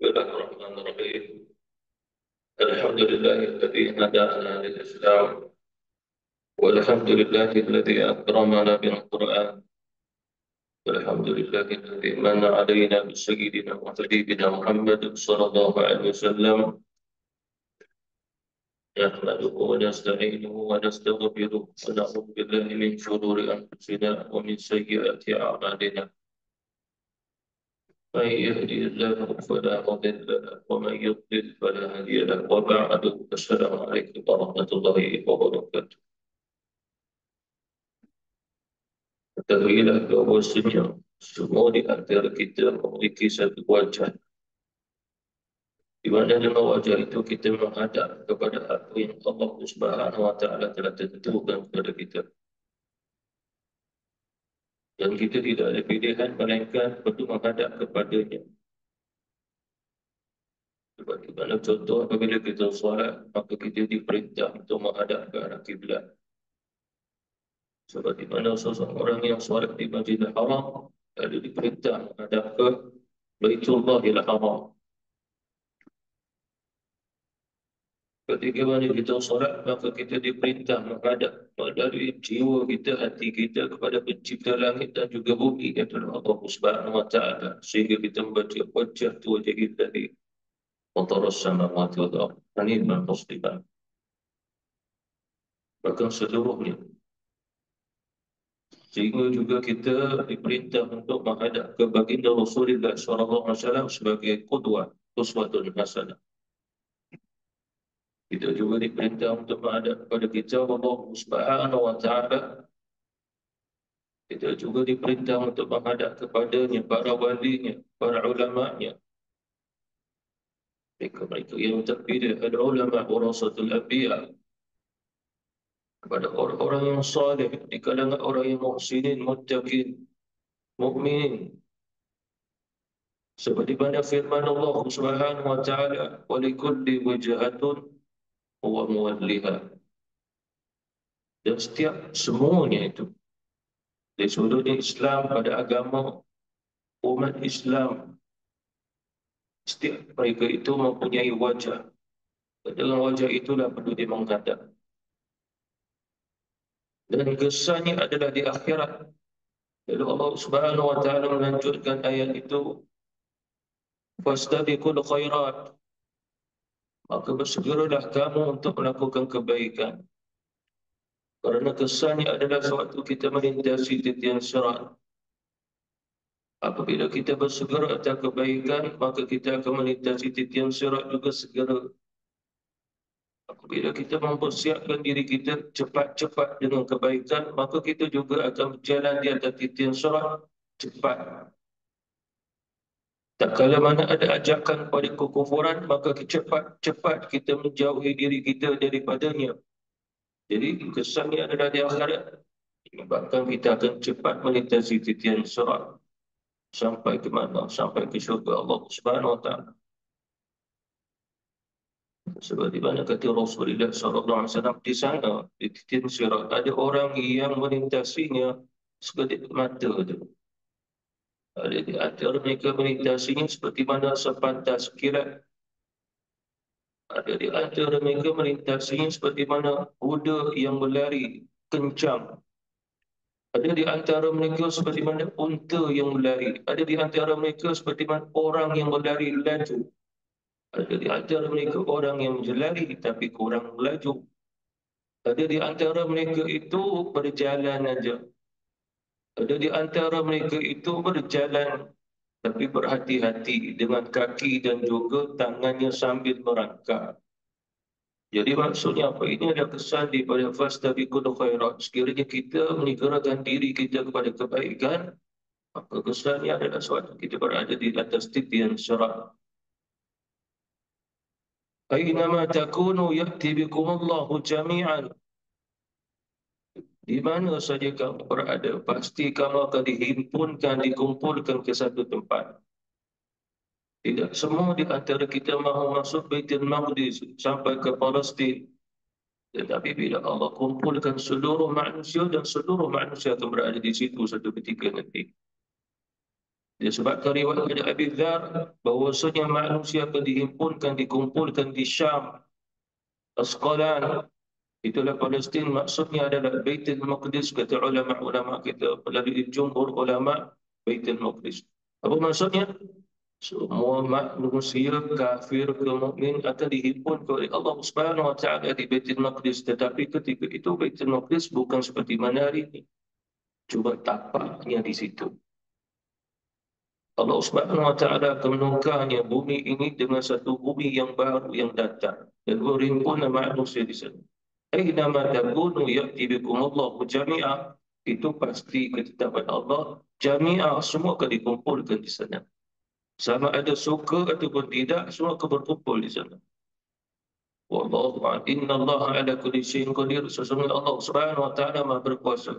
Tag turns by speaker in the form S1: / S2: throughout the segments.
S1: بسم الله الرحمن الرحيم. الحمد لله الذي هدانا للإسلام، والحمد لله الذي أكرمنا بالقرآن، والحمد لله الذي من علينا بسيدنا وحبيبنا محمد صلى الله عليه وسلم. نحمده ونستعينه ونستغفره ونعوذ بالله من شرور أنفسنا ومن سيئات أعمالنا. من يهدي الله فلا مضل له ومن يضلل فلا هادي له، وبعد السلام عليكم ورحمة الله وبركاته. Ketahuilah bahawasanya semua di antara kita memiliki satu wajah, di mana dalam wajah itu kita menghadap kepada apa yang Allah Subhanahu wa Ta'ala telah tentukan kepada kita. Dan kita tidak ada pilihan melainkan perlu menghadap kepadanya. Bagaimana contoh apabila kita solat, maka kita diperintah untuk menghadap ke arah kiblat. Seperti mana seseorang yang solat di Masjidil Haram ada diperintah menghadap ke Baitullahil Haram. Ketika mana kita solat, maka kita diperintah menghadap melalui jiwa kita, hati kita kepada pencipta langit dan juga bumi, iaitu Allah Subhanahu wa Ta'ala, sehingga kita membaca wajah tu wajah kita di Fatarus samawati wal ardh hanifan musliman. Bahkan seluruhnya, sehingga juga kita diperintah untuk menghadap ke baginda Rasulullah SAW sebagai qudwah, uswatun hasanah. Kita juga diperintah untuk menghadap kepada kitab Allah Subhanahu wa Ta'ala. Kita juga diperintah untuk menghadap kepadanya, para walinya, para ulama'nya. Mereka yang terpilih adalah ulama warasatul anbiya, kepada orang-orang yang salih di kalangan orang yang muhsinin, muttaqin, mukminin. Seperti mana firman Allah Subhanahu wa Ta'ala, wa likulli wijhatun huwa muwalliha. Dan setiap semuanya itu dari sudut Islam, pada agama umat Islam, setiap mereka itu mempunyai wajah. Dengan wajah itulah perlu dia menghadap. Dan kesannya adalah di akhirat. Lalu Allah Subhanahu wa Ta'ala melanjutkan ayat itu, fastabiqul khairat, maka bersegeralah kamu untuk melakukan kebaikan. Kerana kesannya adalah sewaktu kita melintasi titian sirat. Apabila kita bersegera atas kebaikan, maka kita akan melintasi titian sirat juga segera. Apabila kita mempersiapkan diri kita cepat-cepat dengan kebaikan, maka kita juga akan berjalan di atas titian sirat cepat. Tak kala mana ada ajakan pada kekufuran, maka cepat-cepat kita menjauhi diri kita daripadanya. Jadi kesannya adalah di akhirat, bahkan kita akan cepat melintasi titian sirat sampai ke mana? Sampai ke syurga Allah Subhanahu wa Ta'ala. Seperti mana kata Rasulullah SAW, di sana, di titian sirat, ada orang yang melintasinya sekedip mata itu. Ada di antara mereka melintasinya seperti mana sepantas kilat. Ada di antara mereka melintasinya seperti mana kuda yang berlari kencang. Ada di antara mereka seperti mana unta yang berlari. Ada di antara mereka seperti mana orang yang berlari laju. Ada di antara mereka orang yang berlari tapi kurang laju. Ada di antara mereka itu berjalan saja. Ada di antara mereka itu berjalan tapi berhati-hati dengan kaki dan juga tangannya sambil merangkak. Jadi maksudnya apa? Ini adalah kesan daripada fastabiqul khairat. Sekiranya kita menyegerakan diri kita kepada kebaikan, maka kesannya adalah suatu kita berada di atas titian sirat. Aynama takunu ya'ti bikumullahu jami'an. Di mana saja kamu berada, pasti kamu akan dihimpunkan, dikumpulkan ke satu tempat. Tidak semua di antara kita mahu masuk Baitul Maqdis sampai ke Palestin. Tetapi bila Allah kumpulkan seluruh manusia, dan seluruh manusia akan berada di situ satu ketika nanti. Dia sebabkan riwayat dari Abi Dzar bahwasanya manusia akan dihimpunkan, dikumpulkan di Syam, Asqalan, itulah Palestin, maksudnya adalah Baitul Maqdis, kata ulama-ulama kita, melalui jumhur ulama, Baitul Maqdis. Apa maksudnya? Semua manusia kafir ke mukmin akan dihimpun oleh Allah Subhanahu wa taala di Baitul Maqdis, tetapi ketika itu Baitul Maqdis bukan seperti mana hari ini. Cuba tapaknya di situ. Allah Subhanahu wa taala akan menukarnya bumi ini dengan satu bumi yang baru yang datang, dan berhimpun manusia di sana. Aynama takunu ya'ti bikumullahu jami'a. Itu pasti ketetapan Allah, jami'a, semua akan dikumpulkan di sana. Sama ada suka ataupun tidak, semua akan berkumpul di sana. Wallahu a'lam. Innallaha ala kulli syai'in qadir. Sesungguhnya Allah Subhanahu wa taala Maha berkuasa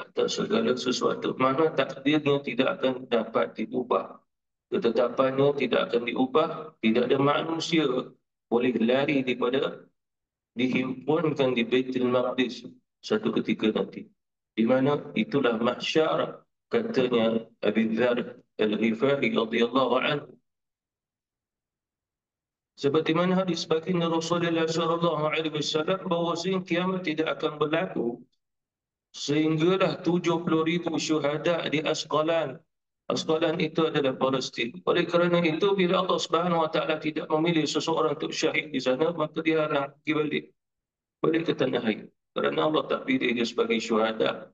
S1: atas segala sesuatu. Mana takdirnya tidak akan dapat diubah. Ketetapannya tidak akan diubah. Tidak ada manusia boleh lari daripada dihimpunkan di Baitul Maqdis satu ketika nanti. Di mana itulah mahsyar, katanya Abi Dzar Al-Ghifari radhiyallahu anhu. Seperti mana hadis baginda Rasulullah sallallahu alaihi wasallam bahawa kiamat tidak akan berlaku sehinggalah 70,000 syuhada di Asqalan. Asqalan itu adalah Palestin. Oleh kerana itu, bila Allah Subhanahu wa taala tidak memilih seseorang untuk syahid di sana, maka dia akan pergi balik ke tanah air. Kerana Allah tak pilih dia sebagai syuhada.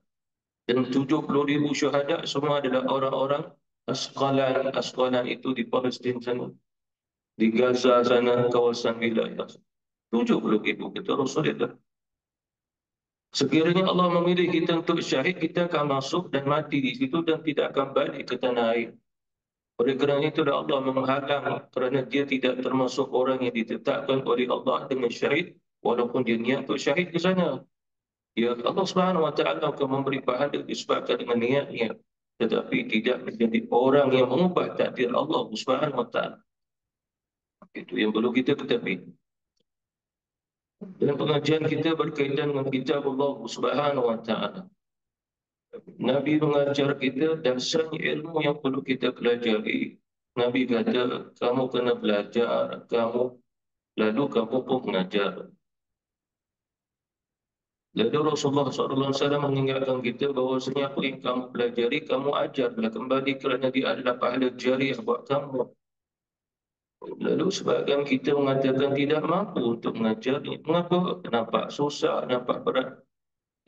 S1: Dan 70,000 syuhada semua adalah orang-orang Asqalan. Asqalan itu di Palestin sana, di Gaza sana, kawasan wilayah. 70,000 kata Rasulullah. Sekiranya Allah memilih kita untuk syahid, kita akan masuk dan mati di situ dan tidak akan balik ke tanah air. Oleh kerana itu Allah menghalang, kerana dia tidak termasuk orang yang ditetapkan oleh Allah dengan syahid, walaupun dia niat untuk syahid di sana. Ya, Allah Subhanahu wa taala akan memberi pahala disebabkan dengan niatnya, tetapi tidak menjadi orang yang mengubah takdir Allah Subhanahu wa taala. Itu yang perlu kita ketahui. Dan pengajian kita berkaitan dengan kitab Allah Subhanahu wa taala. Nabi mengajar kita dasarnya ilmu yang perlu kita pelajari. Nabi kata, kamu kena belajar, lalu kamu pun mengajar. Lalu Rasulullah SAW mengingatkan kita bahawasanya apa yang kamu pelajari, kamu ajarlah kembali, kerana dia adalah pahala jariah buat kamu. Lalu sebahagian kita mengatakan tidak mampu untuk mengajarnya. Mengapa? Nampak susah, nampak berat.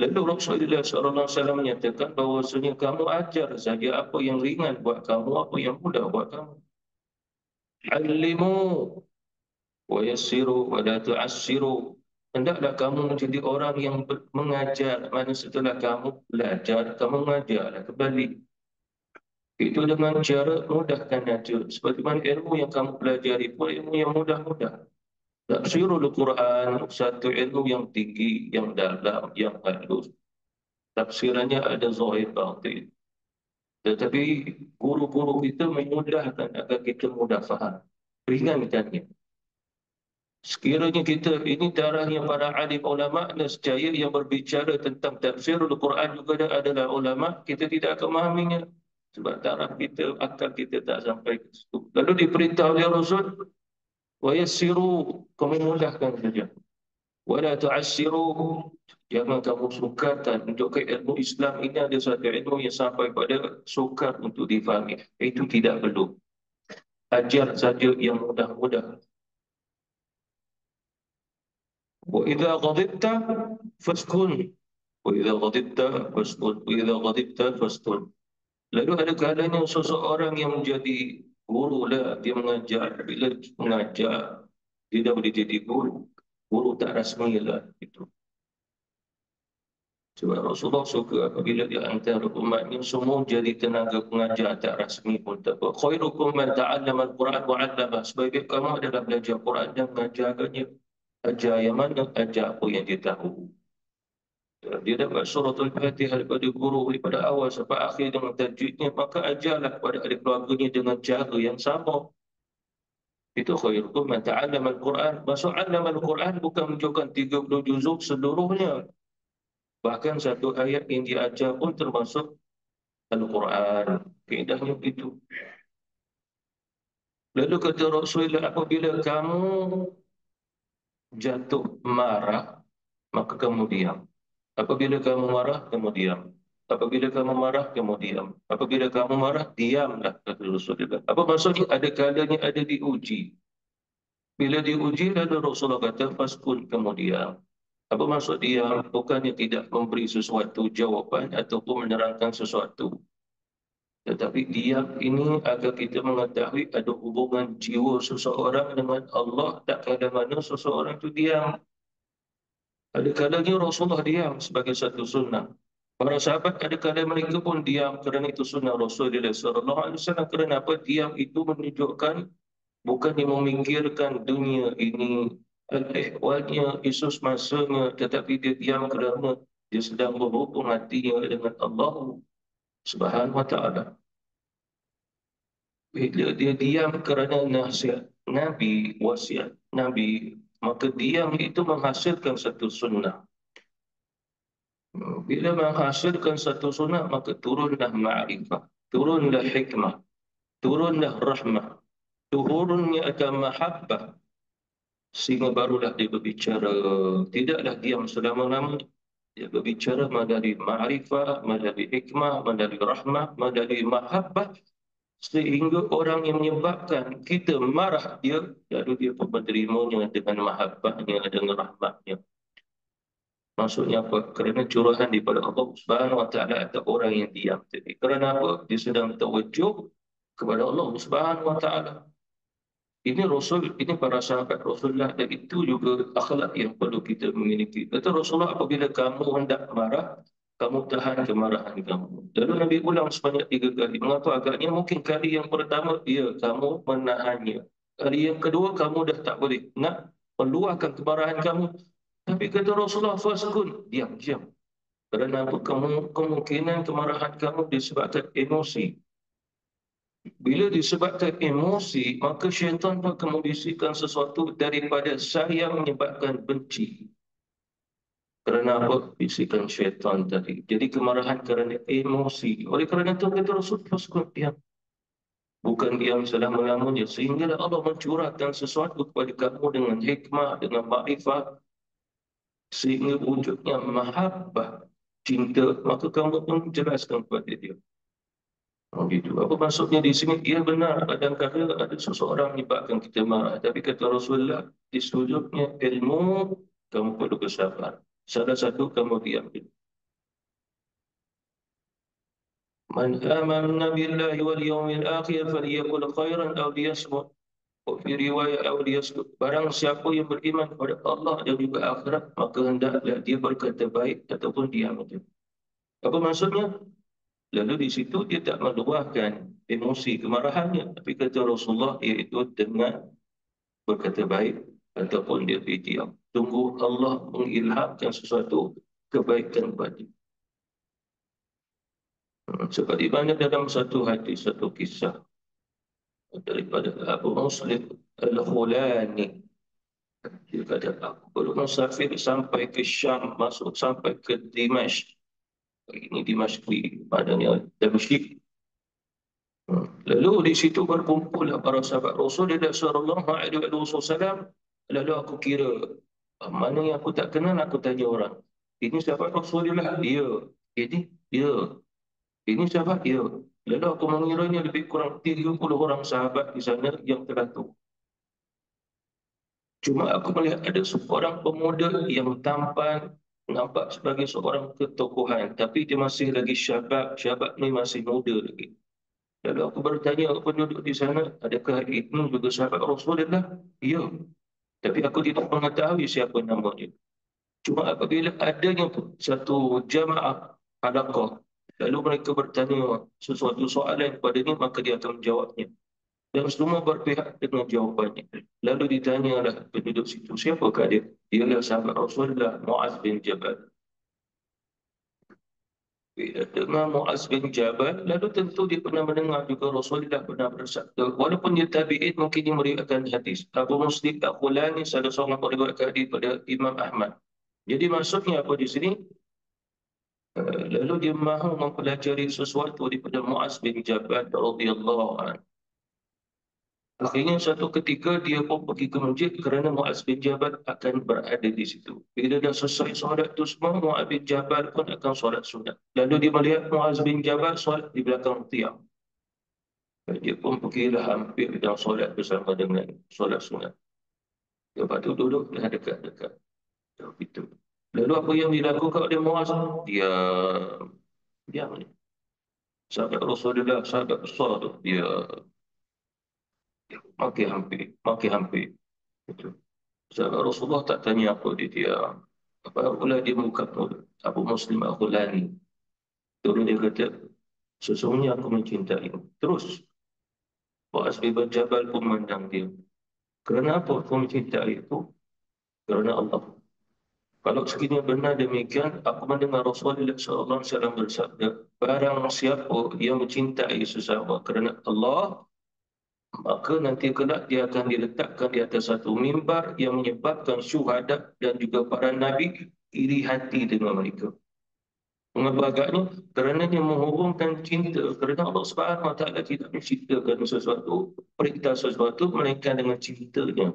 S1: Lalu Rasulullah SAW menyatakan bahawasanya kamu ajar saja apa yang ringan buat kamu, apa yang mudah buat kamu. Alimu wa yassiru wa la tu'assiru. Hendaklah kamu menjadi orang yang mengajar. Mana setelah kamu belajar, kamu mengajarlah kembali. Itu dengan cara mudahkan saja. Seperti mana ilmu yang kamu pelajari pun ilmu yang mudah-mudah. Tafsirul Quran, satu ilmu yang tinggi, yang dalam, yang halus. Tafsirannya ada zahir batin. Tetapi guru-guru kita memudahkan agar kita mudah faham. Ringankannya. Sekiranya kita, ini darahnya para alim ulama nescaya yang berbicara tentang tafsirul Quran juga adalah ulama, kita tidak akan memahaminya. Sebab darah kita, akal kita tak sampai ke situ. Lalu diperintah oleh Rasul, wa yassiru, kamu mudahkan saja. Wa la tu'assiru, jangan kamu sukarkan. Untuk ilmu Islam ini ada satu ilmu yang sampai pada sukar untuk difahami. Itu tidak perlu. Ajar saja yang mudah-mudah. Wa idza ghadibta faskun. Wa idza ghadibta faskun. Wa idza ghadibta faskun. Lalu ada keadaan seseorang yang menjadi guru lah, dia mengajar. Bila mengajar, dia dah boleh jadi guru. Guru tak rasmi lah. Itu. Sebab Rasulullah suka apabila di antara umatnya semua jadi tenaga pengajar tak rasmi pun tak apa. Khairukum man ta'allama al-Quran wa 'allamah. Sebaik kamu adalah belajar Quran dan mengajarkannya. Ajar yang mana? Ajar apa yang dia tahu. Dia dapat suratul Fatihah daripada guru daripada awal sampai akhir dengan tajwidnya, maka ajarlah kepada adik keluarganya dengan cara yang sama. Itu khairukum man ta'allama al-Quran. Maksud 'allama al-Quran bukan menunjukkan 30 juzuk seluruhnya. Bahkan satu ayat yang diajar pun termasuk Al-Quran. Kaedahnya begitu. Lalu kata Rasulullah, apabila kamu jatuh marah, maka kamu diam. Apabila kamu marah, kamu diam. Apabila kamu marah, kamu diam. Apabila kamu marah, diamlah, kata Rasulullah. Apa maksudnya? Ada kalanya ada diuji. Bila diuji, lalu Rasulullah kata, faskun, kamu diam. Apa maksud diam? Bukannya tidak memberi sesuatu jawapan ataupun menerangkan sesuatu. Tetapi diam ini agar kita mengetahui ada hubungan jiwa seseorang dengan Allah, tak kala mana seseorang itu diam. Ada kalanya Rasulullah diam sebagai satu sunnah. Para sahabat ada kala mereka pun diam kerana itu sunnah Rasulullah sallallahu alaihi wasallam. Kerana apa? Diam itu menunjukkan bukan dia memikirkan dunia ini, al-ihwalnya, isu masanya, tetapi dia diam kerana dia sedang berhubung hatinya dengan Allah Subhanahu wa taala. Bila dia diam kerana nasihat Nabi, wasiat Nabi, maka diam itu menghasilkan satu sunnah. Bila menghasilkan satu sunnah, maka turunlah ma'rifah, turunlah hikmah, turunlah rahmah, turunnya akan mahabbah, sehingga barulah dia berbicara. Tidaklah diam selama-lamanya. Dia berbicara melalui ma'rifah, melalui hikmah, melalui rahmah, melalui mahabbah, sehingga orang yang menyebabkan kita marah dia, lalu dia pun menerimanya dengan mahabbahnya, dengan rahmatnya. Maksudnya apa? Kerana curahan daripada Allah Subhanahu Wa Taala ada orang yang diam tadi. Kerana apa? Dia sedang terwujud kepada Allah Subhanahu Wa Taala. Ini Rasul, ini para sahabat Rasulullah, dan itu juga akhlak yang perlu kita miliki. Kata Rasulullah, apabila kamu hendak marah, kamu tahan kemarahan kamu. Lalu Nabi ulang sebanyak 3 kali. Mengapa agaknya? Mungkin kali yang pertama, ya, kamu menahannya. Kali yang kedua, kamu dah tak boleh nak meluahkan kemarahan kamu. Tapi kata Rasulullah, faskun, diam, diam. Kerana apa? Kemungkinan kemarahan kamu disebabkan emosi. Bila disebabkan emosi, maka syaitan akan membisikkan sesuatu daripada sayang menyebabkan benci. Kerana apa? Bisikan syaitan tadi. Jadi kemarahan kerana emosi. Oleh kerana itu kata Rasul, faskun, diam. Bukan diam selama-lamanya. Sehingga Allah mencurahkan sesuatu kepada kamu dengan hikmah, dengan makrifat, sehingga wujudnya mahabbah, cinta, maka kamu pun jelaskan kepada dia. Begitu. Apa maksudnya di sini? Ia benar, kadang-kadang ada seseorang menyebabkan kita marah. Tapi kata Rasulullah, di sujudnya ilmu, kamu perlu bersabar. Salah satu, kamu diam. Man amanna billahi wal yawmil akhir faliyakul khairan aw liyasmut. Fi riwayat aw liyasmut. Barang siapa yang beriman kepada Allah dan juga akhirat, maka hendaklah dia berkata baik ataupun diam. Apa maksudnya? Lalu di situ dia tak meluahkan emosi kemarahannya. Tapi kata Rasulullah, iaitu dengan berkata baik ataupun dia diam. Tunggu Allah mengilhamkan sesuatu kebaikan kepada dia. Seperti mana dalam satu hadis, satu kisah daripada Abu Muslim Al-Khulani. Dia kata, aku perlu musafir sampai ke Syam, masuk sampai ke Dimashq. Ini Dimashq, padanya Damsyik. Lalu di situ berkumpul para sahabat Rasulullah sallallahu alaihi wasallam. Lalu aku kira, mana yang aku tak kenal, aku tanya orang. Ini sahabat Rasulullah? Dia. Ini dia. Ini sahabat dia. Lalu aku mengiranya lebih kurang 30 orang sahabat di sana yang telah tu. Cuma aku melihat ada seorang pemuda yang tampan, nampak sebagai seorang ketokohan. Tapi dia masih lagi syabab. Syabab ni masih muda lagi. Lalu aku bertanya kepada penduduk di sana, adakah ini juga sahabat Rasulullah? Ya. Tapi aku tidak mengetahui siapa namanya. Cuma apabila adanya satu jamaah halaqah, lalu mereka bertanya sesuatu soalan kepadanya, maka dia akan menjawabnya. Dan semua berpihak dengan jawapannya. Lalu ditanyalah penduduk situ, siapakah dia? Dia adalah sahabat Rasulullah, Mu'az bin Jabal. Bila dengar Mu'az bin Jabal, lalu tentu dia pernah mendengar juga Rasulullah pernah bersabda. Walaupun dia tabi'in, mungkin dia meriwayatkan hadis. Abu Muslim Al-Khulani salah seorang meriwayatkan hadis pada Imam Ahmad. Jadi maksudnya apa di sini? Lalu dia mahu mempelajari sesuatu daripada Muaz bin Jabal radhiyallahu anhu. Akhirnya satu ketika dia pun pergi ke masjid kerana Muaz bin Jabal akan berada di situ. Bila dah selesai solat tu semua, Muaz bin Jabal pun akan solat sunat. Lalu dia melihat Muaz bin Jabal solat di belakang tiang. Dia pun pergilah hampir dan solat bersama dengan solat sunat. Lepas tu duduk dah dekat-dekat. Itu. Lalu apa yang dilakukan oleh Muaz? Dia diam ni. Sahabat Rasulullah, sahabat besar tu, dia maki hampir. Itu. Sahabat Rasulullah tak tanya apa dia. Barulah dia buka mulut. Abu Muslim Al-Khulani. Terus dia kata, sesungguhnya aku mencintai. Terus, Muaz bin Jabal pun memandang dia. Kerana apa aku mencintai itu? Kerana Allah. Kalau sekiranya benar demikian, aku mendengar Rasulullah SAW bersabda, barang siapa yang mencintai sesama kerana Allah, maka nanti kelak dia akan diletakkan di atas satu mimbar yang menyebabkan syuhada dan juga para nabi iri hati dengan mereka. Mengapa agaknya? Kerana dia menghubungkan cinta. Kerana Allah Subhanahu Wa Taala tidak menciptakan sesuatu, perintah sesuatu, melainkan dengan cintanya.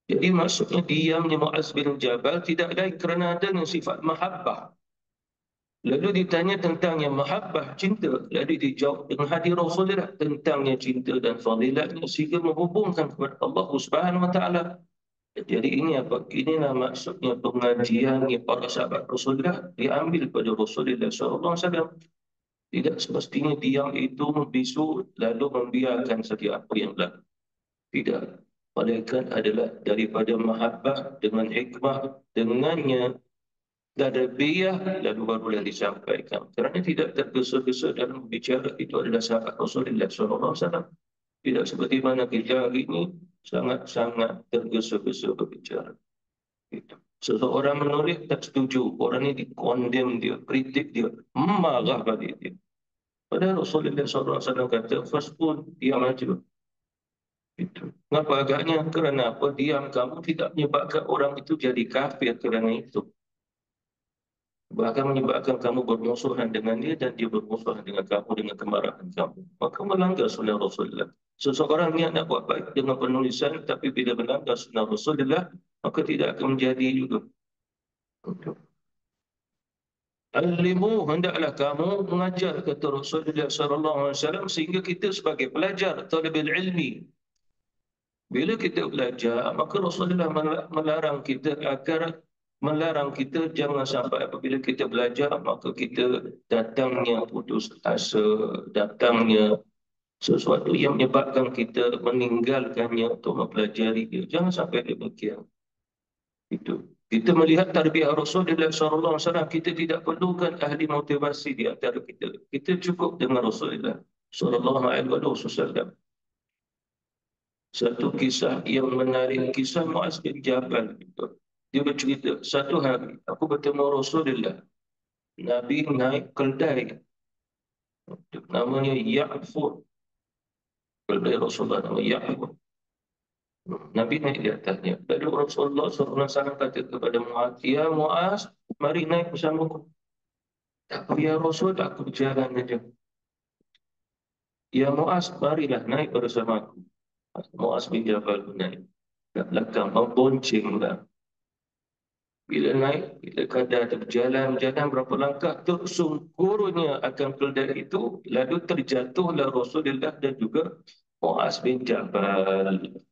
S1: Jadi maksudnya diamnya Muaz bin Jabal tidak lain kerana adanya sifat mahabbah. Lalu ditanya tentang yang mahabbah, cinta. Lalu dijawab dengan hadir Rasulullah tentangnya cinta dan fadilatnya sehingga menghubungkan kepada Allah Subhanahu Wa Taala. Jadi ini apa? Inilah maksudnya pengajian para sahabat Rasulullah diambil pada Rasulullah SAW. Tidak semestinya diam itu membisu lalu membiarkan setiap apa yang berlaku. Tidak. Malaikat adalah daripada mahabbah dengan hikmah, dengannya tarbiyah lalu barulah disampaikan. Kerana tidak tergesa-gesa dalam bicara itu adalah sahabat Rasulullah SAW. Tidak seperti mana kita hari ini sangat-sangat tergesa-gesa berbicara. Itu. Seseorang menulis tak setuju, orang ini dikondem dia, kritik dia, marah balik dia. Padahal Rasulullah SAW kata, first pun diam aja. Itu. Kenapa agaknya? Kerana apa? Diam kamu tidak menyebabkan orang itu jadi kafir kerana itu. Bahkan menyebabkan kamu bermusuhan dengan dia dan dia bermusuhan dengan kamu dengan kemarahan kamu. Maka melanggar sunnah Rasulullah. Seseorang niat nak buat baik dengan penulisan, tapi bila melanggar sunnah Rasulullah, maka tidak akan menjadi juga. Alimu, hendaklah kamu mengajar, kata Rasulullah SAW, sehingga kita sebagai pelajar, talibul ilmi, bila kita belajar, maka Rasulullah melarang kita agar melarang kita jangan sampai apabila kita belajar, maka kita datangnya putus asa, datangnya sesuatu yang menyebabkan kita meninggalkannya untuk mempelajari dia. Jangan sampai demikian. Itu. Kita melihat tarbiyah Rasulullah SAW, kita tidak perlukan ahli motivasi di antara kita. Kita cukup dengan Rasulullah SAW. Satu kisah yang menarik, kisah Muaz bin Jabal. Dia bercerita, satu hari aku bertemu Rasulullah. Nabi naik keldai. Namanya Ya'fur. Keldai Rasulullah nama Ya'fur. Nabi naik di atasnya. Lalu Rasulullah SAW kata kepada Muaz, ya Muaz, mari naik bersamaku. Tak apa ya Rasul, aku berjalan saja. Ya Muaz, marilah naik bersamaku. Muaz bin Jabal naik. Kat belakang, memboncenglah. Bila naik, bila kadar berjalan berapa langkah, tersungkurnya akan keldai itu, lalu terjatuhlah Rasulullah dan juga Muaz bin Jabal.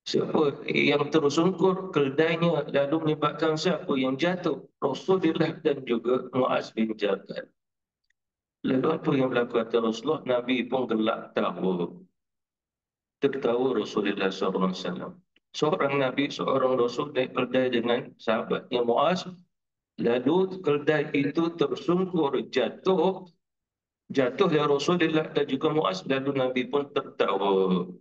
S1: Siapa yang tersungkur, keldainya, lalu menyebabkan siapa yang jatuh? Rasulullah dan juga Muaz bin Jabal. Lalu apa yang berlaku kata Rasulullah? Nabi pun gelak tawa. Tertawa Rasulullah SAW. Seorang Nabi, seorang Rasul naik keldai dengan sahabatnya Muaz. Lalu keldai itu tersungkur, jatuhlah Rasulullah dan juga Muaz. Lalu Nabi pun tertawa.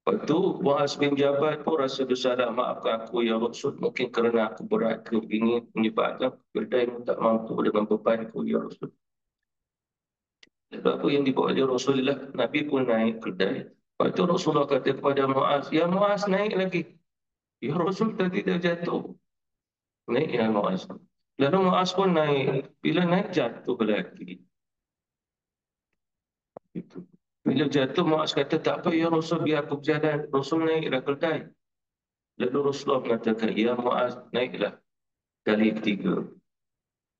S1: Lepas tu Muaz bin Jabal pun rasa bersalah, maafkan aku ya Rasul. Mungkin kerana aku berat ke begini menyebabkan keldai tak mampu dengan bebanku ya Rasul. Lalu apa yang dibawa oleh Rasulullah, Nabi pun naik keldai. Lepas tu Rasulullah kata kepada Muaz, ya Muaz naik lagi. Ya Rasul tadi dah jatuh. Naik ya Muaz. Lalu Muaz pun naik. Bila naik jatuh lagi. Itu. Bila jatuh Muaz kata tak apa ya Rasul biar aku berjalan. Rasul naiklah keldai. Lalu Rasulullah mengatakan ya Muaz naiklah kali ketiga.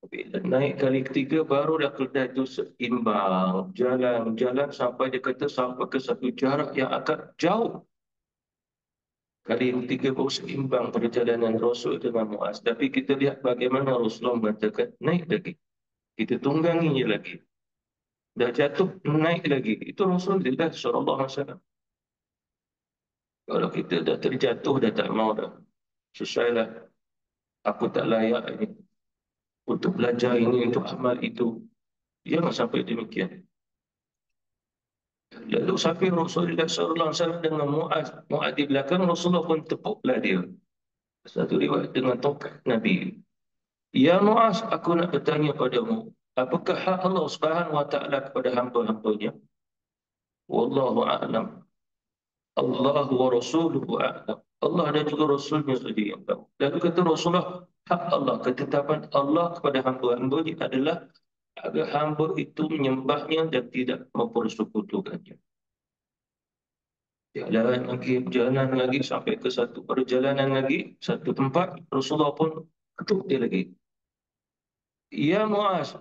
S1: Bila naik kali ketiga baru dah keldai itu seimbang. Jalan sampai dia kata sampai ke satu jarak yang agak jauh. Kali ketiga baru seimbang perjalanan Rasul dengan Muaz. Tapi kita lihat bagaimana Rasulullah mengatakan naik lagi. Kita tunggangi lagi. Dah jatuh, naik lagi. Itu Rasulullah SAW. Kalau kita dah terjatuh, dah tak mau dah. Selesailah. Aku tak layak ini. Untuk belajar ini, untuk amal itu. Jangan sampai demikian. Lalu sampai Rasulullah SAW dengan Muaz. Muaz di belakang, Rasulullah pun tepuklah dia. Satu riwayat dengan tongkat Nabi. Ya Muaz, aku nak bertanya padamu. Apakah hak Allah Subhanahu Wa Taala kepada hamba-hambanya? Wallahu a'lam. Allah wa rasuluhu a'lam. Allah dan juga Rasulnya saja yang tahu. Lalu kata Rasulullah, hak Allah, ketetapan Allah kepada hamba-hambanya adalah agar hamba itu menyembahnya dan tidak mempersekutukannya. Jalan lagi sampai ke satu perjalanan lagi, satu tempat, Rasulullah pun ketuk dia lagi. Ya Muaz,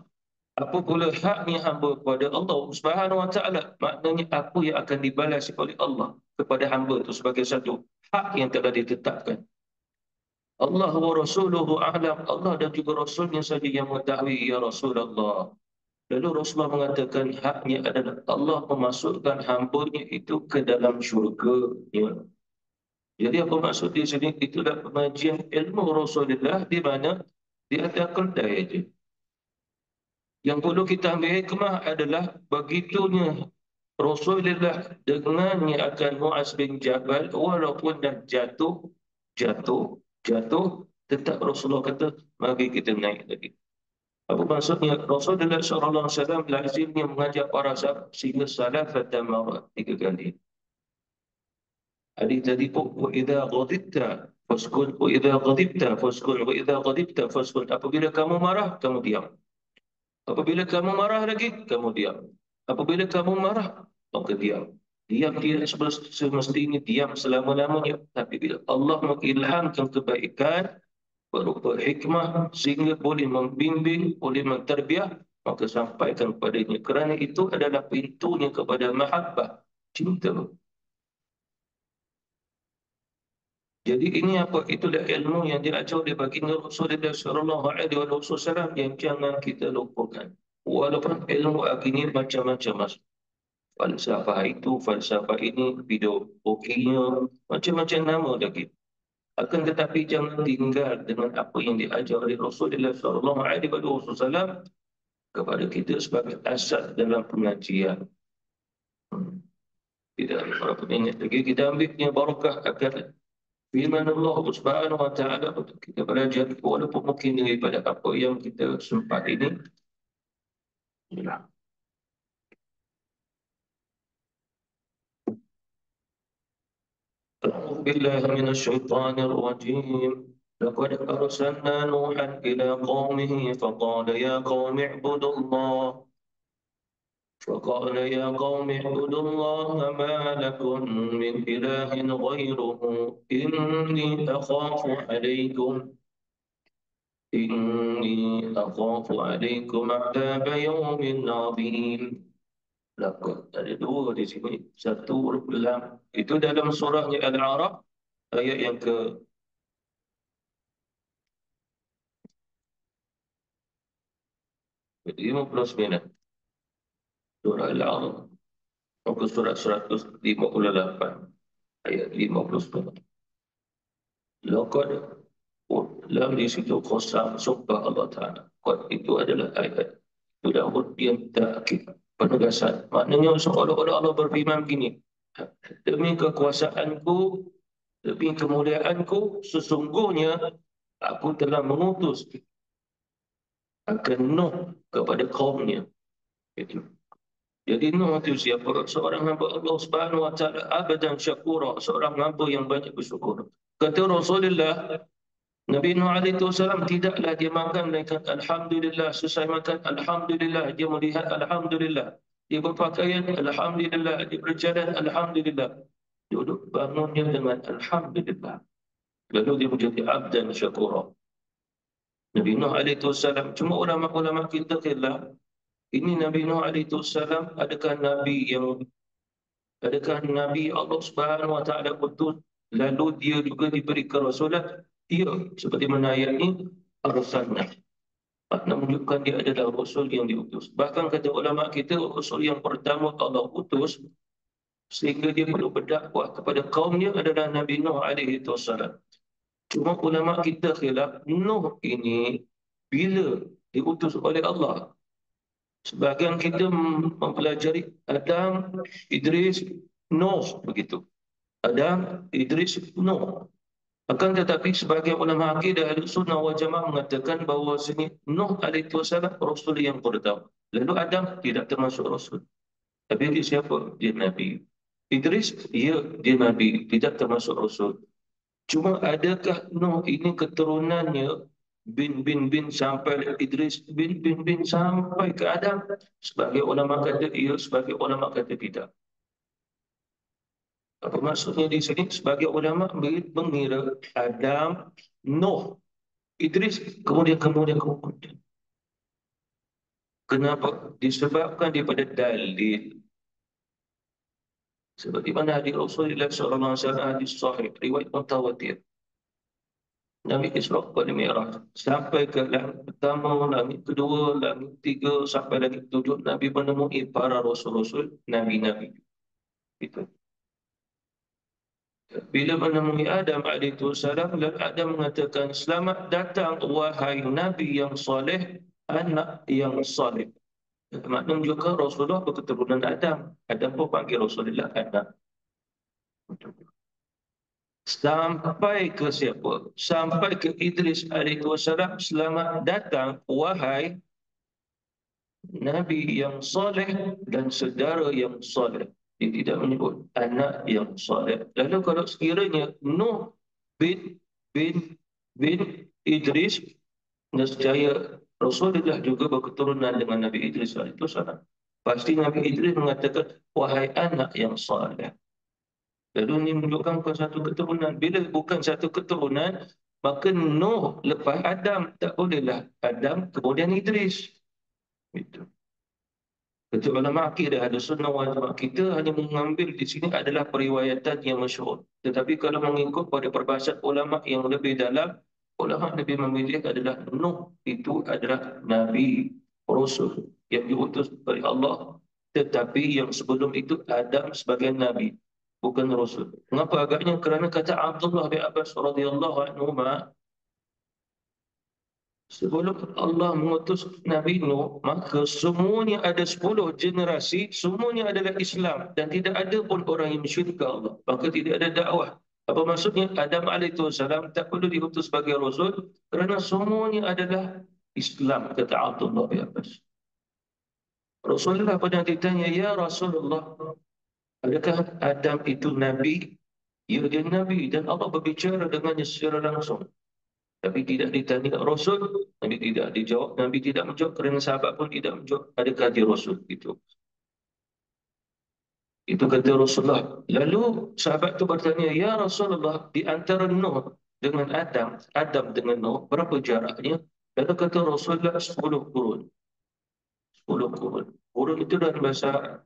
S1: apa pula haknya hamba kepada Allah Subhanahu Wa Taala? Maknanya apa yang akan dibalas oleh Allah kepada hamba itu sebagai satu hak yang telah ditetapkan. Allah wa rasuluhu a'lam. Allah dan juga Rasulnya saja yang mengetahui ya Rasulullah. Lalu Rasulullah mengatakan haknya adalah Allah memasukkan hambanya itu ke dalam syurga. Ya. Jadi apa maksud di sini? Itulah pengajian ilmu Rasulullah di mana di atas kedai aja. Yang perlu kita ambil hikmah adalah begitunya Rasulullah dengannya akan Muaz bin Jabal walaupun dah jatuh, tetap Rasulullah kata mari kita naik lagi. Apa maksudnya? Rasulullah SAW lazimnya mengajak para sahabat sehingga salat marat 3 kali. Hadis tadi pun wa idza ghadibta faskun wa idza ghadibta faskun wa idza ghadibta faskun. Apabila kamu marah, kamu diam. Apabila kamu marah lagi, kamu diam. Apabila kamu marah, maka diam. Diam tidak semestinya diam selama-lamanya. Tapi bila Allah mengilhamkan kebaikan, berupa hikmah, sehingga boleh membimbing, boleh menterbiah, maka sampaikan kepadanya. Kerana itu adalah pintunya kepada mahabbah, cinta. Jadi ini apa? Itulah ilmu yang diajar oleh baginda Rasulullah SAW yang jangan kita lupakan. Walaupun ilmu agini macam-macam mas. Falsafah itu, falsafah ini, filosofinya, macam-macam nama lagi. Akan tetapi jangan tinggal dengan apa yang diajar oleh Rasulullah SAW kepada kita sebagai asas dalam pengajian. Tidak ada para pengingat lagi. Kita ambilnya barakah akan firman Allah Subhanahu Wa Taala untuk kita belajar walaupun mungkin daripada apa yang kita sempat ini. Inilah. أعوذ بالله من الشيطان الرجيم لقد أرسلنا نوحا إلى قومه فقال يا قوم اعبدوا الله ما لكم من إله غيره إني أخاف عليكم عذاب يوم عظيم. Lakon ada dua di sini. Satu dalam itu dalam surah Al-A'raf ayat yang ke 59. Surah Al-A'raf. Muka surat 158 ayat 59. Lakon dalam di situ qasam sumpah Allah Ta'ala. Qad itu adalah ayat. Itu dah yang takkid penegasan. Maknanya seolah-olah Allah berfirman begini. Demi kekuasaanku, demi kemuliaanku, sesungguhnya aku telah mengutus akan Nuh kepada kaumnya. Itu. Jadi Nuh itu siapa? Seorang hamba Allah Subhanahu Wa Taala abadan syakura, seorang hamba yang banyak bersyukur. Kata Rasulullah, Nabi Nuh alaihissalam tidaklah dia makan melainkan Alhamdulillah. Selesai makan Alhamdulillah. Dia melihat Alhamdulillah. Dia berpakaian Alhamdulillah. Dia berjalan Alhamdulillah. Duduk bangunnya dengan Alhamdulillah. Lalu dia menjadi abdan syakura. Nabi Nuh alaihissalam. Cuma ulama-ulama kita khilaf. Ini Nabi Nuh alaihissalam adakah Nabi Allah Subhanahu wa taala utus lalu dia juga diberi kerasulan? Ya, seperti mana ayat ini arsalna. Nak menunjukkan dia adalah rasul yang diutus. Bahkan kata ulama kita rasul yang pertama Allah utus sehingga dia perlu berdakwah kepada kaumnya adalah Nabi Nuh alaihi wasallam. Cuma ulama kita khilaf Nuh ini bila diutus oleh Allah. Sebahagian kita mempelajari Adam, Idris, Nuh begitu. Adam, Idris, Nuh. Akan tetapi sebahagian ulama akidah Ahlussunnah wal Jamaah mengatakan bahawa sini Nuh alaihi wasallam rasul yang pertama. Lalu Adam tidak termasuk rasul. Tapi dia siapa? Dia nabi. Idris, ya, dia nabi, tidak termasuk rasul. Cuma adakah Nuh ini keturunannya bin sampai Idris bin sampai ke Adam? Sebagai ulama kata iya, sebagai ulama kata tidak. Apa maksudnya di sini? Sebagai ulama mengira Adam, Nuh, Idris, kemudian. Kenapa? Disebabkan daripada dalil. Seperti mana hadis Rasulullah SAW, hadis sahih, riwayat mutawatir. Nabi Isra wal Mi'raj sampai ke langit pertama, langit kedua, langit tiga sampai langit tujuh, Nabi menemui para rasul-rasul, nabi-nabi. Itu. Bila menemui Adam alaihissalam, lalu Adam mengatakan, selamat datang wahai Nabi yang soleh, anak yang soleh. Maknanya juga Rasulullah berketurunan Adam. Adam pun panggil Rasulullah anak. Sampai ke siapa? Sampai ke Idris alaihissalam, selamat datang wahai Nabi yang soleh dan saudara yang soleh. Dia tidak menyebut anak yang soleh. Lalu kalau sekiranya Nuh bin bin bin Idris, nescaya Rasulullah juga berketurunan dengan Nabi Idris alaihissalam. Pasti Nabi Idris mengatakan wahai anak yang soleh. Lalu ini menunjukkan bukan satu keturunan. Bila bukan satu keturunan, maka Nuh lepas Adam. Tak bolehlah Adam kemudian Idris. Itu. Ketua ulama akidah Ahlussunnah wal Jamaah kita hanya mengambil di sini adalah periwayatan yang masyhur. Tetapi kalau mengikut pada perbahasan ulama yang lebih dalam, ulama lebih memilih adalah Nuh itu adalah Nabi Rasul yang diutus oleh Allah. Tetapi yang sebelum itu Adam sebagai Nabi, bukan Rasul. Mengapa agaknya? Kerana kata Abdullah bin Abbas radhiyallahu anhu, sebelum Allah mengutus Nabi Nuh, maka semuanya ada 10 generasi, semuanya adalah Islam dan tidak ada pun orang yang musyrik ke Allah. Maka tidak ada dakwah. Apa maksudnya? Adam alaihissalam tak perlu diutus sebagai Rasul kerana semuanya adalah Islam, kata Abdullah bin Abbas. Rasulullah pernah ditanya, ya Rasulullah, adakah Adam itu Nabi? Ya, dia Nabi dan Allah berbicara dengannya secara langsung. Tapi tidak ditanya Rasul, Nabi tidak dijawab, Nabi tidak menjawab kerana sahabat pun tidak menjawab adakah dia Rasul. Itu kata Rasulullah. Lalu sahabat itu bertanya, ya Rasulullah, di antara Nuh dengan Adam, Adam dengan Nuh, berapa jaraknya? Lalu kata Rasulullah 10 kurun. 10 kurun. Kurun itu dalam bahasa Arab.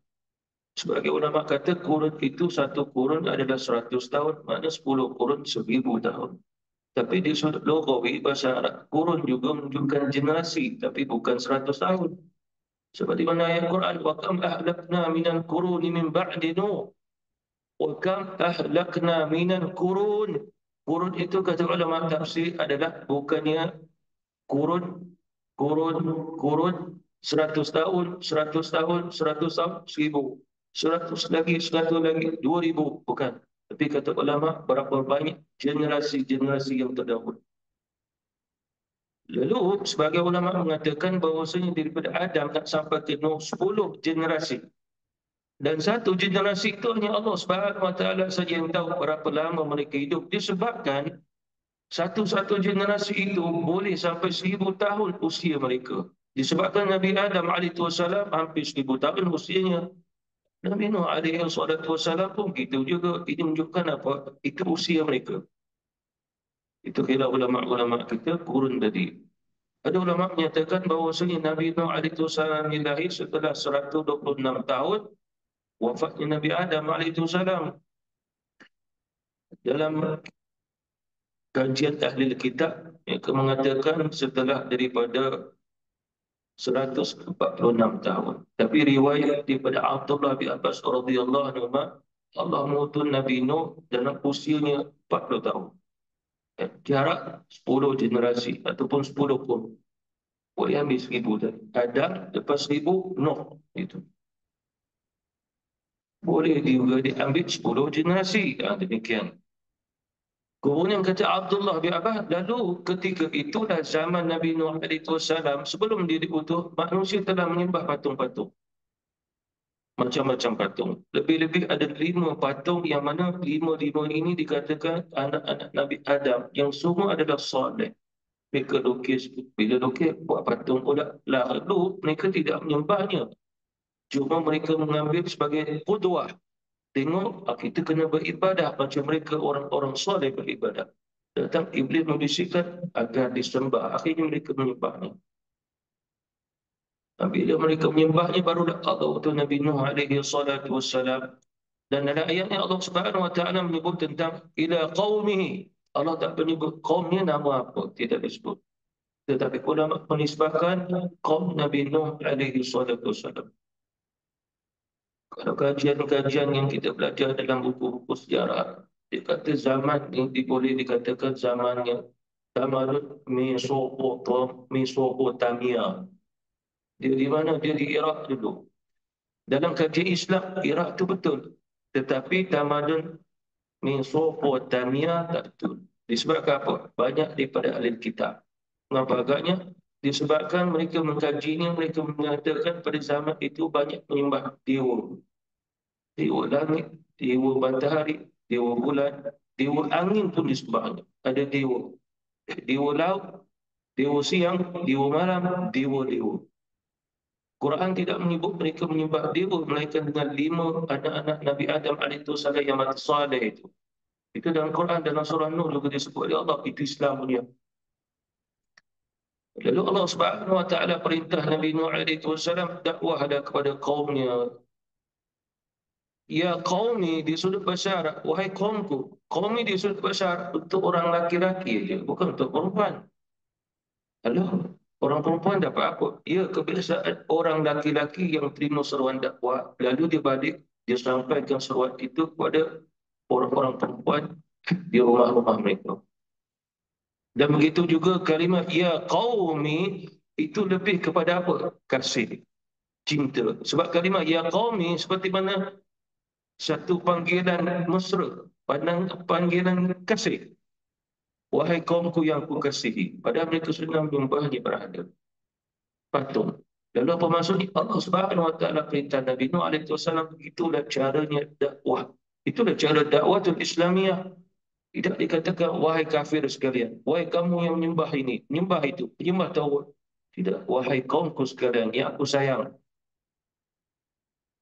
S1: Sebagai ulama kata kurun itu satu kurun adalah 100 tahun, maknanya 10 kurun 1000 tahun. Tapi di sudut lughawi bahasa Arab, kurun juga menunjukkan generasi, tapi bukan 100 tahun. Seperti mana ayat Quran, wa kam ahlakna minal quruni min ba'di Nuh. Wa kam ahlakna minal qurun. Kurun itu kata ulama tafsir adalah bukannya kurun kurun 100 tahun, 100 tahun, 100 tahun, 1000. 100 lagi, 100 lagi, 2000, bukan. Tapi kata ulama berapa banyak generasi-generasi yang terdahulu. Lalu sebagai ulama mengatakan bahawasanya daripada Adam nak sampai ke Nuh 10 generasi. Dan satu generasi itu hanya Allah Subhanahu Wa Taala saja yang tahu berapa lama mereka hidup. Disebabkan Satu-satu generasi itu boleh sampai 1,000 tahun usia mereka. Disebabkan Nabi Adam alaihissalam hampir 1,000 tahun usianya. Nabi Nuh alaihissalam pun gitu juga. Ini menunjukkan apa? Itu usia mereka. Itu kira ulama-ulama kita kurun tadi. Ada ulama menyatakan bahawasanya Nabi Nuh alaihissalam lahir setelah 126 tahun wafatnya Nabi Adam alaihissalam. Dalam kajian ahli kitab mereka mengatakan setelah daripada 146 tahun. Tapi riwayat daripada Abdullah bin Abbas radhiyallahu anhu, Allah mengutus Nabi Nuh dalam usianya 40 tahun. Jarak 10 generasi ataupun 10 kurun. Boleh ambil 1,000 tadi. Adam lepas 1,000 Nuh itu. Boleh juga diambil 10 generasi. Demikian. Kemudian kata Abdullah bin Abbas, lalu ketika itulah zaman Nabi Nuh alaihissalam, sebelum dia diutus, manusia telah menyembah patung-patung. Macam-macam patung. Lebih-lebih ada 5 patung yang mana 5 ini dikatakan anak-anak Nabi Adam yang semua adalah soleh. Mereka lukis, bila lukis buat patung pula. Lalu mereka tidak menyembahnya. Cuma mereka mengambil sebagai qudwah. Tengok, kita kena beribadah macam mereka orang-orang soleh beribadah. Datang iblis membisikkan agar disembah. Akhirnya mereka menyembahnya. Bila mereka menyembahnya, barulah Allah utus Nabi Nuh alaihi salatu wassalam. Dan dalam ayatnya Allah Subhanahu wa taala menyebut tentang ila qaumihi. Allah tak menyebut kaumnya nama apa, tidak disebut. Tetapi ulama menisbahkan kaum Nabi Nuh alaihi salatu wassalam. Kalau kajian-kajian yang kita belajar dalam buku-buku sejarah, dia kata zaman ini boleh dikatakan zamannya tamadun Mesopotamia. Dia di mana? Dia di Iraq dulu. Dalam kajian Islam, Iraq itu betul. Tetapi tamadun Mesopotamia tak betul. Disebabkan apa? Banyak daripada ahli kitab. Mengapa agaknya? Disebabkan mereka mengkajinya, mereka mengatakan pada zaman itu banyak menyembah dewa. Dewa langit, dewa matahari, dewa bulan, dewa angin pun disembahnya. Ada dewa. Dewa laut, dewa siang, dewa malam, dewa-dewa. Quran tidak menyebut mereka menyembah dewa, melainkan dengan 5 anak-anak Nabi Adam alaihissalam yang mati saleh itu. Itu dalam Quran, dalam surah Nuh juga disebut oleh Allah. Itu Islam punya. Lalu Allah Subhanahu wa taala perintah Nabi Nuh alaihi wasallam dakwahlah kepada kaumnya. Ya qaumi di sudut besar, wahai kaumku. Qaumi di sudut besar untuk orang laki-laki aja, bukan untuk perempuan. Lalu orang perempuan dapat apa? Ya, kebiasaan orang laki-laki yang terima seruan dakwah, lalu dia balik, dia sampaikan seruan itu kepada orang-orang perempuan di rumah-rumah mereka. Dan begitu juga kalimat ya qaumi itu lebih kepada apa? Kasih, cinta. Sebab kalimat ya qaumi seperti mana satu panggilan mesra, panggilan kasih. Wahai kaumku yang ku kasihi. Padahal mereka sedang menyembahnya berhala, patung. Lalu apa maksudnya? Allah Subhanahu wa taala perintah Nabi Nuh alaihi wasallam, itulah caranya dakwah. Itulah cara dakwatul Islamiyah. Tidak dikatakan wahai kafir sekalian, wahai kamu yang menyembah ini, menyembah itu, menyembah tauhid. Tidak, wahai kaumku sekalian yang aku sayang.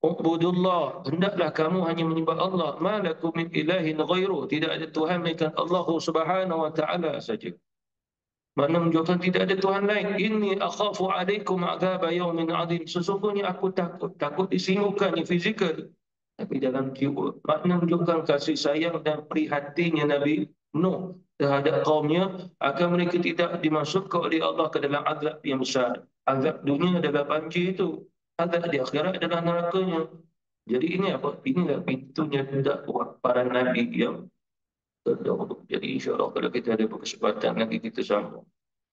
S1: Ubudullah, hendaklah kamu hanya menyembah Allah. Malakum min ilahin ghairu, tidak ada Tuhan melainkan Allah Subhanahu wa taala saja. Mana menunjukkan tidak ada Tuhan lain. Inni akhafu alaikum azab yaumin azim. Sesungguhnya aku takut disinggukan ni fizikal. Tapi dalam jiwa, makna menunjukkan kasih sayang dan prihatinnya Nabi Nuh terhadap kaumnya agar mereka tidak dimasukkan oleh Allah ke dalam azab yang besar. Azab dunia adalah banjir itu. Azab di akhirat adalah nerakanya. Jadi ini apa? Inilah pintunya dakwah para Nabi yang terdahulu. Jadi insyaAllah kalau kita ada kesempatan nanti kita sambung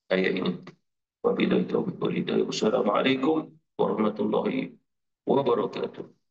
S1: ayat ini. Wabillahi taufiq wal hidayah. Wassalamualaikum warahmatullahi wabarakatuh.